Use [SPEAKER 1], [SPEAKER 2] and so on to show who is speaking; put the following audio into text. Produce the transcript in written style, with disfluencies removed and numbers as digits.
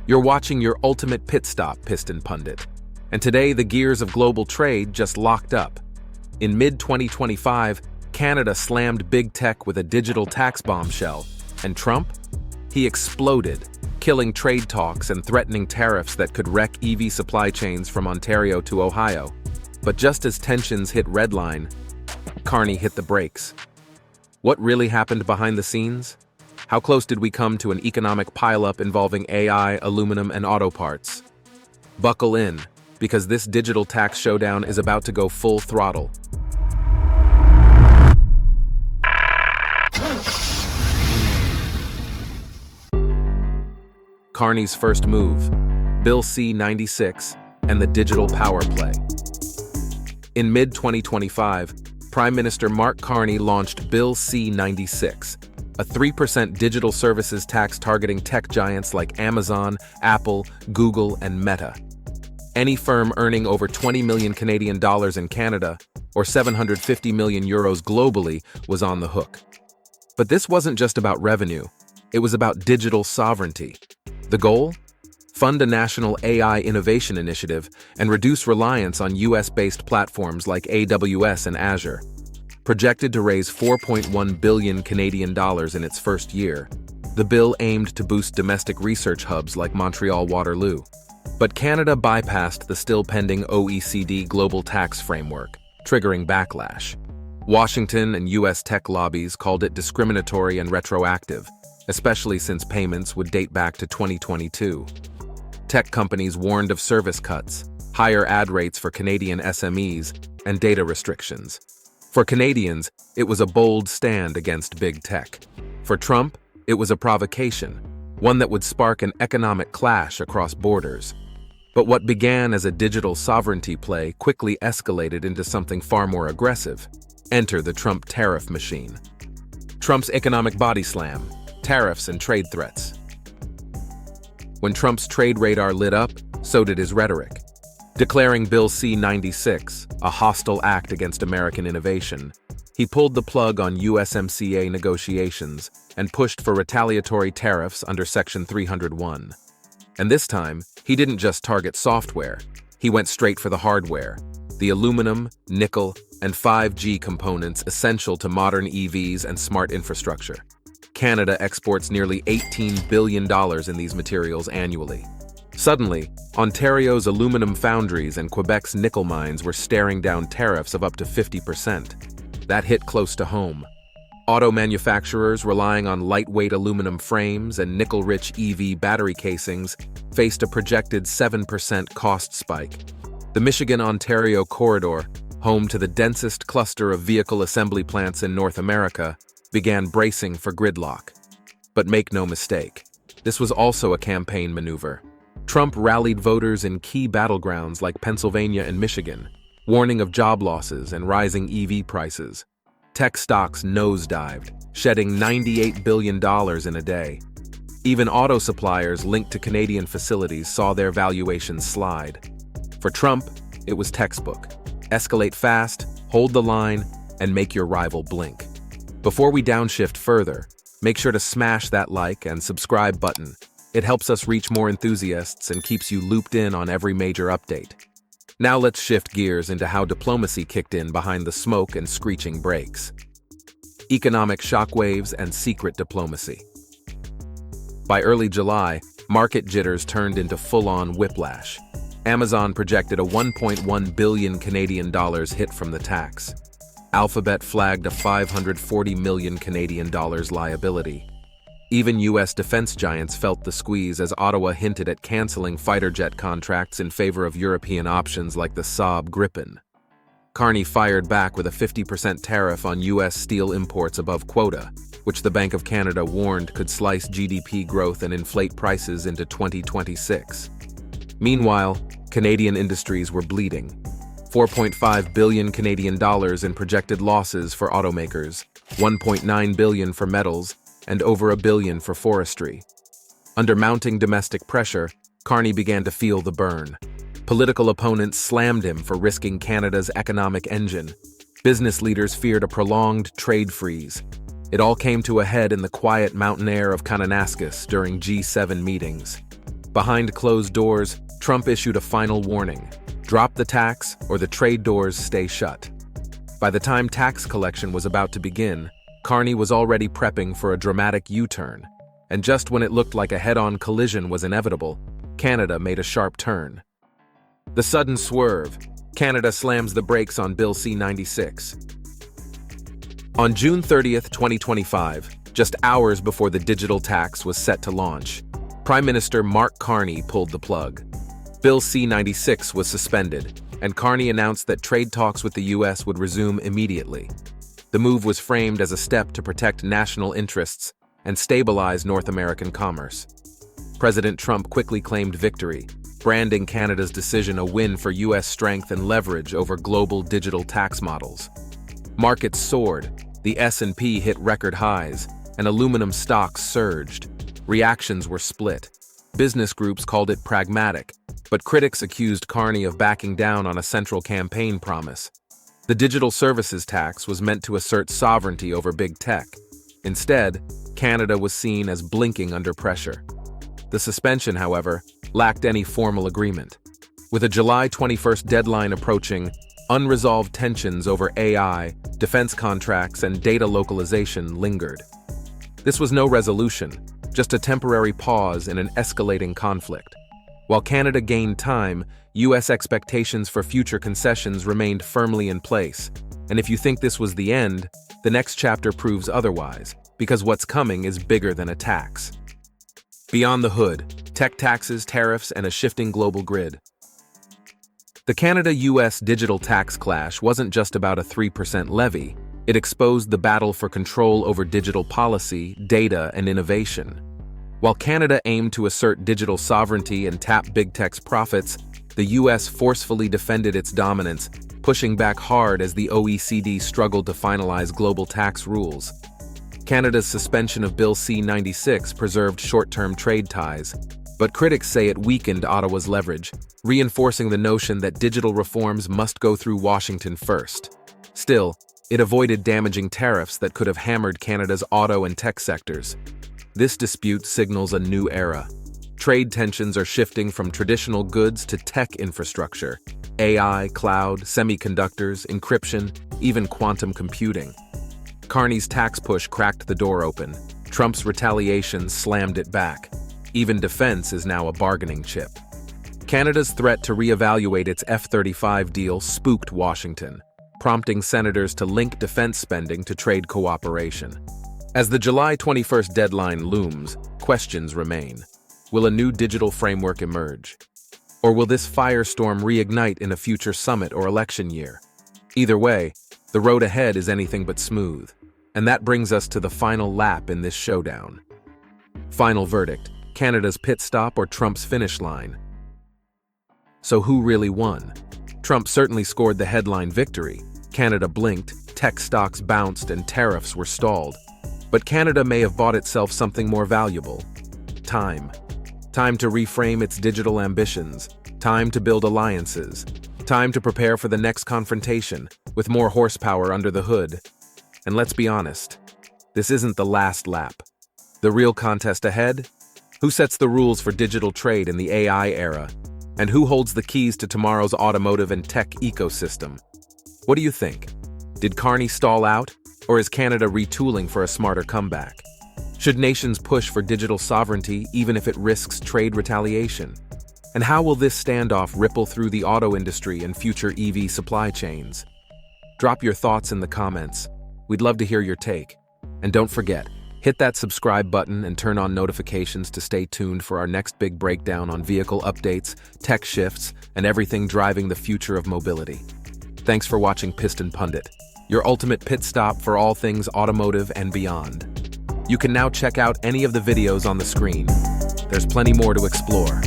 [SPEAKER 1] You're watching your ultimate pit stop, Piston Pundit. And today, the gears of global trade just locked up. In mid-2025, Canada slammed big tech with a digital tax bombshell. And Trump? He exploded, killing trade talks and threatening tariffs that could wreck EV supply chains from Ontario to Ohio. But just as tensions hit redline, Carney hit the brakes. What really happened behind the scenes? How close did we come to an economic pileup involving AI, aluminum, and auto parts? Buckle in, because this digital tax showdown is about to go full throttle. Carney's first move, Bill C-96, and the digital power play. In mid-2025, Prime Minister Mark Carney launched Bill C-96, a 3% digital services tax targeting tech giants like Amazon, Apple, Google, and Meta. Any firm earning over 20 million Canadian dollars in Canada, or 750 million euros globally, was on the hook. But this wasn't just about revenue, it was about digital sovereignty. The goal? Fund a national AI innovation initiative and reduce reliance on US-based platforms like AWS and Azure. Projected to raise 4.1 billion Canadian dollars in its first year, the bill aimed to boost domestic research hubs like Montreal Waterloo. But Canada bypassed the still-pending OECD global tax framework, triggering backlash. Washington and US tech lobbies called it discriminatory and retroactive, especially since payments would date back to 2022. Tech companies warned of service cuts, higher ad rates for Canadian SMEs, and data restrictions. For Canadians, it was a bold stand against big tech. For Trump, it was a provocation, one that would spark an economic clash across borders. But what began as a digital sovereignty play quickly escalated into something far more aggressive. Enter the Trump tariff machine. Trump's economic body slam, tariffs and trade threats. When Trump's trade radar lit up, so did his rhetoric. Declaring Bill C-96 a hostile act against American innovation, he pulled the plug on USMCA negotiations and pushed for retaliatory tariffs under Section 301. And this time, he didn't just target software, he went straight for the hardware, the aluminum, nickel, and 5G components essential to modern EVs and smart infrastructure. Canada exports nearly $18 billion in these materials annually. Suddenly, Ontario's aluminum foundries and Quebec's nickel mines were staring down tariffs of up to 50%. That hit close to home. Auto manufacturers relying on lightweight aluminum frames and nickel-rich EV battery casings faced a projected 7% cost spike. The Michigan-Ontario corridor, home to the densest cluster of vehicle assembly plants in North America, began bracing for gridlock. But make no mistake, this was also a campaign maneuver. Trump rallied voters in key battlegrounds like Pennsylvania and Michigan, warning of job losses and rising EV prices. Tech stocks nosedived, shedding $98 billion in a day. Even auto suppliers linked to Canadian facilities saw their valuations slide. For Trump, it was textbook. Escalate fast, hold the line, and make your rival blink. Before we downshift further, make sure to smash that like and subscribe button. It helps us reach more enthusiasts and keeps you looped in on every major update. Now let's shift gears into how diplomacy kicked in behind the smoke and screeching brakes. Economic shockwaves and secret diplomacy. By early July, market jitters turned into full-on whiplash. Amazon projected a 1.1 billion Canadian dollars hit from the tax. Alphabet flagged a 540 million Canadian dollars liability. Even U.S. defense giants felt the squeeze as Ottawa hinted at canceling fighter jet contracts in favor of European options like the Saab Gripen. Carney fired back with a 50% tariff on U.S. steel imports above quota, which the Bank of Canada warned could slice GDP growth and inflate prices into 2026. Meanwhile, Canadian industries were bleeding. 4.5 billion Canadian dollars in projected losses for automakers, 1.9 billion for metals, and over $1 billion for forestry. Under mounting domestic pressure, Carney began to feel the burn. Political opponents slammed him for risking Canada's economic engine. Business leaders feared a prolonged trade freeze. It all came to a head in the quiet mountain air of Kananaskis during G7 meetings. Behind closed doors, Trump issued a final warning: drop the tax or the trade doors stay shut. By the time tax collection was about to begin, Carney was already prepping for a dramatic U-turn. And just when it looked like a head-on collision was inevitable, Canada made a sharp turn. The sudden swerve: Canada slams the brakes on Bill C-96. On June 30th, 2025, just hours before the digital tax was set to launch, Prime Minister Mark Carney pulled the plug. Bill C-96 was suspended, and Carney announced that trade talks with the U.S. would resume immediately. The move was framed as a step to protect national interests and stabilize North American commerce. President Trump quickly claimed victory, branding Canada's decision a win for U.S. strength and leverage over global digital tax models. Markets soared, the S&P hit record highs, and aluminum stocks surged. Reactions were split. Business groups called it pragmatic, but critics accused Carney of backing down on a central campaign promise. The digital services tax was meant to assert sovereignty over big tech. Instead, Canada was seen as blinking under pressure. The suspension, however, lacked any formal agreement. With a July 21st deadline approaching, unresolved tensions over AI, defense contracts, and data localization lingered. This was no resolution, just a temporary pause in an escalating conflict. While Canada gained time, U.S. expectations for future concessions remained firmly in place. And if you think this was the end, the next chapter proves otherwise, because what's coming is bigger than a tax. Beyond the hood, tech taxes, tariffs, and a shifting global grid. The Canada-U.S. digital tax clash wasn't just about a 3% levy. It exposed the battle for control over digital policy, data, and innovation. While Canada aimed to assert digital sovereignty and tap big tech's profits, the U.S. forcefully defended its dominance, pushing back hard as the OECD struggled to finalize global tax rules. Canada's suspension of Bill C-96 preserved short-term trade ties, but critics say it weakened Ottawa's leverage, reinforcing the notion that digital reforms must go through Washington first. Still, it avoided damaging tariffs that could have hammered Canada's auto and tech sectors. This dispute signals a new era. Trade tensions are shifting from traditional goods to tech infrastructure: AI, cloud, semiconductors, encryption, even quantum computing. Carney's tax push cracked the door open. Trump's retaliation slammed it back. Even defense is now a bargaining chip. Canada's threat to reevaluate its F-35 deal spooked Washington, prompting senators to link defense spending to trade cooperation. As the July 21st deadline looms, questions remain. Will a new digital framework emerge? Or will this firestorm reignite in a future summit or election year? Either way, the road ahead is anything but smooth. And that brings us to the final lap in this showdown. Final verdict: Canada's pit stop or Trump's finish line? So who really won? Trump certainly scored the headline victory. Canada blinked, tech stocks bounced, and tariffs were stalled. But Canada may have bought itself something more valuable: time. Time to reframe its digital ambitions, time to build alliances, time to prepare for the next confrontation, with more horsepower under the hood. And let's be honest, this isn't the last lap. The real contest ahead? Who sets the rules for digital trade in the AI era? And who holds the keys to tomorrow's automotive and tech ecosystem? What do you think? Did Carney stall out, or is Canada retooling for a smarter comeback? Should nations push for digital sovereignty even if it risks trade retaliation? And how will this standoff ripple through the auto industry and future EV supply chains? Drop your thoughts in the comments. We'd love to hear your take. And don't forget, hit that subscribe button and turn on notifications to stay tuned for our next big breakdown on vehicle updates, tech shifts, and everything driving the future of mobility. Thanks for watching Piston Pundit, your ultimate pit stop for all things automotive and beyond. You can now check out any of the videos on the screen. There's plenty more to explore.